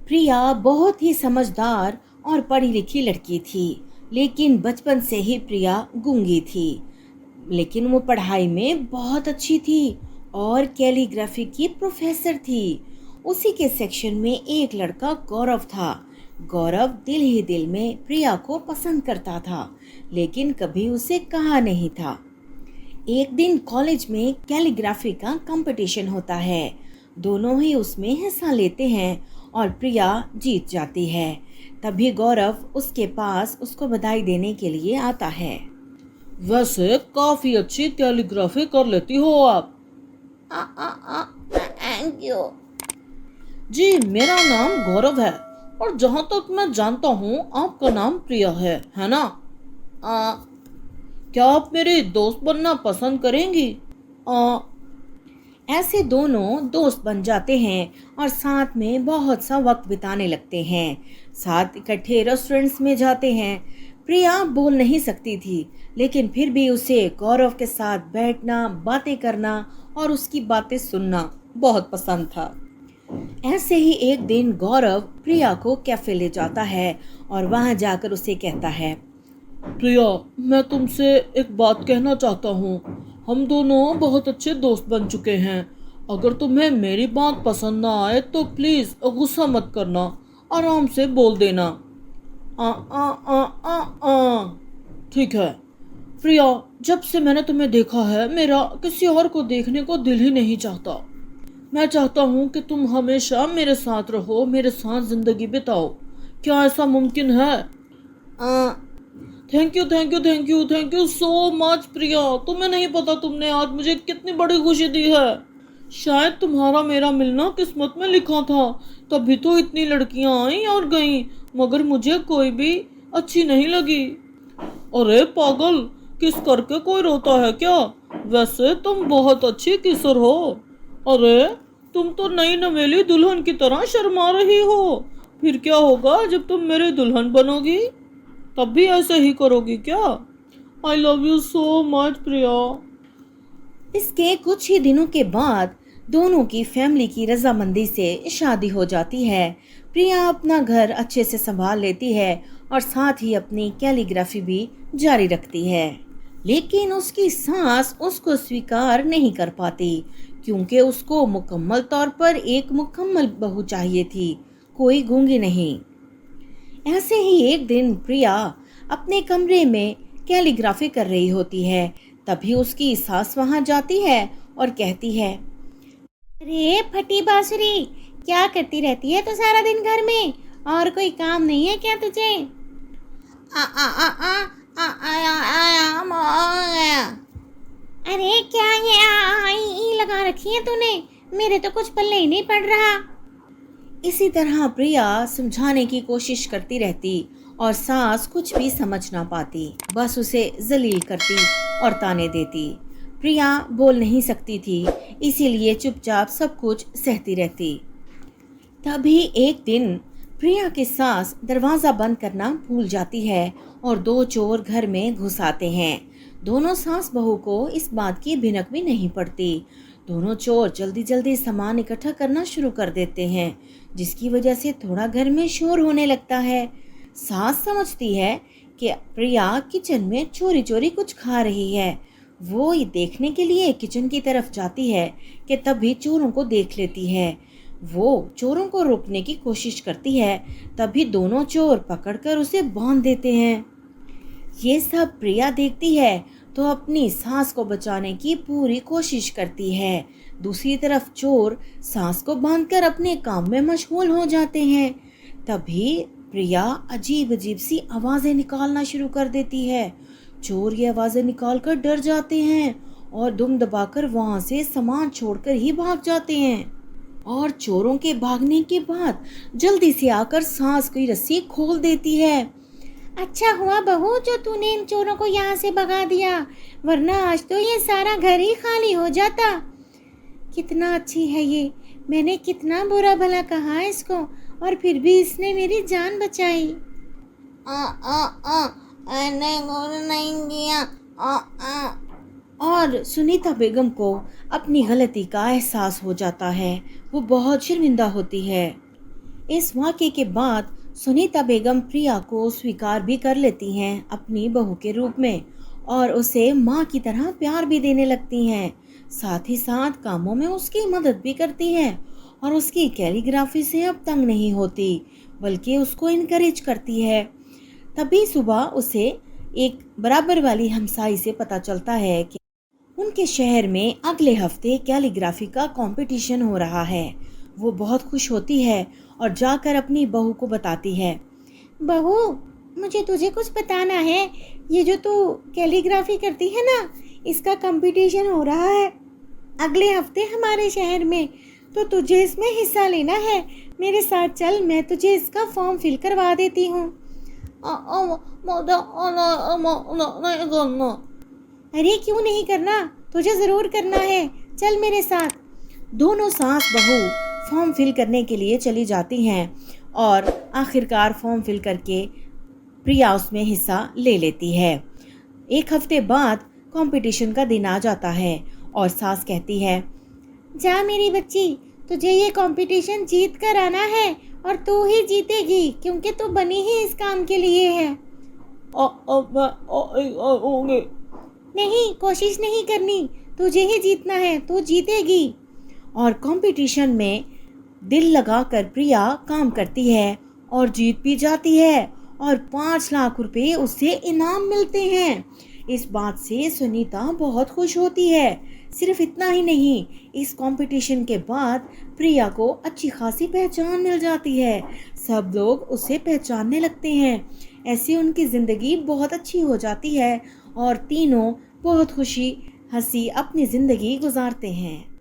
प्रिया बहुत ही समझदार और पढ़ी लिखी लड़की थी, लेकिन बचपन से ही प्रिया गूंगी थी। लेकिन वो पढ़ाई में बहुत अच्छी थी और कैलीग्राफी की प्रोफेसर थी। उसी के सेक्शन में एक लड़का गौरव था। गौरव दिल ही दिल में प्रिया को पसंद करता था, लेकिन कभी उसे कहा नहीं था। एक दिन कॉलेज में कैलीग्राफी का कंपटीशन होता है। दोनों ही उसमें हिस्सा लेते हैं और प्रिया जीत जाती है। तभी गौरव उसके पास उसको बधाई देने के लिए आता है। वैसे काफी अच्छी कैलीग्राफी कर लेती हो आप। Thank you. जी, मेरा नाम गौरव है और जहाँ तक मैं जानता हूँ आपका नाम प्रिया है ना? आ, क्या आप मेरी दोस्त बनना पसंद करेंगी? आ, ऐसे दोनों दोस्त बन जाते हैं और साथ में बहुत सा वक्त बिताने लगते हैं। साथ इकट्ठे रेस्टोरेंट्स में जाते हैं। प्रिया बोल नहीं सकती थी, लेकिन फिर भी उसे गौरव के साथ बैठना, बातें करना और उसकी बातें सुनना बहुत पसंद था। ऐसे ही एक दिन गौरव प्रिया को कैफे ले जाता है और वहां जाकर उसे कहता है, प्रिया, मैं तुमसे एक बात कहना चाहता हूँ। हम दोनों बहुत अच्छे दोस्त बन चुके हैं। अगर तुम्हें मेरी बात पसंद ना आए तो प्लीज़ गुस्सा मत करना, आराम से बोल देना। आ आ आ आ आ ठीक है। प्रिया, जब से मैंने तुम्हें देखा है मेरा किसी और को देखने को दिल ही नहीं चाहता। मैं चाहता हूँ कि तुम हमेशा मेरे साथ रहो, मेरे साथ जिंदगी बिताओ। क्या ऐसा मुमकिन है? Thank you thank you thank you thank you so much Priya. तुम्हें नहीं पता तुमने आज मुझे कितनी बड़ी खुशी दी है। शायद तुम्हारा मेरा मिलना किस्मत में लिखा था, तभी तो इतनी लड़कियां आई और गईं, मगर मुझे कोई भी अच्छी नहीं लगी। अरे पागल, किस करके कोई रोता है क्या? वैसे तुम बहुत अच्छी किसर हो। अरे, तुम तो नई नवेली दुल्हन की तरह शर्मा रही हो। फिर क्या होगा जब तुम मेरी दुल्हन बनोगी? तब भी ऐसे ही करोगी क्या? I love you so much Priya. इसके कुछ ही दिनों के बाद दोनों की फैमिली की रजामंदी से शादी हो जाती है। प्रिया अपना घर अच्छे से संभाल लेती है और साथ ही अपनी कैलीग्राफी भी जारी रखती है। लेकिन उसकी सास उसको स्वीकार नहीं कर पाती, क्योंकि उसको मुकम्मल तौर पर एक मुकम्मल बहू चाहिए थी, कोई गूंगी नहीं। ऐसे ही एक दिन प्रिया अपने कमरे में कैलीग्राफी कर रही होती है। तभी उसकी सास वहां जाती है और कहती है, अरे फटी बांसुरी, क्या करती रहती है तो सारा दिन घर में, और कोई काम नहीं है क्या तुझे? आ आ आ आ आ आया आया हम आ गया। अरे क्या ये आ ई लगा रखी है तूने? मेरे तो कुछ पल्ले ही नहीं पड़ रहा। इसी तरह प्रिया समझाने की कोशिश करती रहती और सास कुछ भी समझ ना पाती, बस उसे जलील करती और ताने देती। प्रिया बोल नहीं सकती थी, इसीलिए चुपचाप सब कुछ सहती रहती। तभी एक दिन प्रिया की सास दरवाजा बंद करना भूल जाती है और दो चोर घर में घुस आते हैं। दोनों सास बहू को इस बात की भिनक भी नहीं पड़ती। दोनों चोर जल्दी जल्दी सामान इकट्ठा करना शुरू कर देते हैं, जिसकी वजह से थोड़ा घर में शोर होने लगता है। सास समझती है कि प्रिया किचन में चोरी चोरी कुछ खा रही है। वो ये देखने के लिए किचन की तरफ जाती है कि तभी चोरों को देख लेती है। वो चोरों को रोकने की कोशिश करती है, तभी दोनों चोर पकड़कर उसे बांध देते हैं। ये सब प्रिया देखती है तो अपनी सास को बचाने की पूरी कोशिश करती है। दूसरी तरफ चोर सास को बांधकर अपने काम में मशगूल हो जाते हैं। तभी प्रिया अजीब अजीब सी आवाजें निकालना शुरू कर देती है। चोर ये आवाजें निकालकर डर जाते हैं और दुम दबाकर वहां से सामान छोड़कर ही भाग जाते हैं। और चोरों के भागने के बाद जल्दी से आकर सास की रस्सी खोल देती है। अच्छा हुआ बहू जो तूने इन चोरों को यहाँ से भगा दिया, वरना आज तो ये सारा घर ही खाली हो जाता। कितना अच्छी है ये, मैंने कितना बुरा भला कहा इसको और फिर भी इसने मेरी जान बचाई। नहीं किया। और सुनीता बेगम को अपनी गलती का एहसास हो जाता है। वो बहुत शर्मिंदा होती है। इस वाक़ये के बाद सुनीता बेगम प्रिया को स्वीकार भी कर लेती हैं अपनी बहू के रूप में और उसे माँ की तरह प्यार भी देने लगती हैं। साथ ही साथ कामों में उसकी मदद भी करती हैं और उसकी कैलीग्राफी से अब तंग नहीं होती, बल्कि उसको इनकरेज करती है। तभी सुबह उसे एक बराबर वाली हमसाई से पता चलता है कि उनके शहर में अगले हफ्ते कैलीग्राफी का कंपटीशन हो रहा है। वो बहुत खुश होती है और जाकर अपनी बहू को बताती है। बहू, मुझे तुझे कुछ बताना है। ये जो तू कैलीग्राफी करती है ना, इसका कंपटीशन हो रहा है अगले हफ्ते हमारे शहर में, तो तुझे इसमें हिस्सा लेना है। मेरे साथ चल, मैं तुझे इसका फॉर्म फिल करवा देती हूँ। नहीं करना। अरे क्यों नहीं करना, तुझे ज़रूर करना है, चल मेरे साथ। दोनों सास बहू फॉर्म फिल करने के लिए चली जाती हैं और आखिरकार फॉर्म फिल करके प्रिया उसमें हिस्सा ले लेती है। एक हफ्ते बाद कंपटीशन का दिन आ जाता है और सास कहती है, जा मेरी बच्ची, तुझे ये कंपटीशन जीत कर आना है और तू ही जीतेगी, क्योंकि तू बनी ही इस काम के लिए है। होंगे। नहीं, कोशिश नहीं करनी, तुझे ही जीतना है, तू जीतेगी। और कंपटीशन में दिल लगाकर प्रिया काम करती है और जीत भी जाती है और 5 लाख रुपए उससे इनाम मिलते हैं। इस बात से सुनीता बहुत खुश होती है। सिर्फ इतना ही नहीं, इस कंपटीशन के बाद प्रिया को अच्छी खासी पहचान मिल जाती है। सब लोग उसे पहचानने लगते हैं। ऐसे उनकी ज़िंदगी बहुत अच्छी हो जाती है और तीनों बहुत खुशी हंसी अपनी ज़िंदगी गुजारते हैं।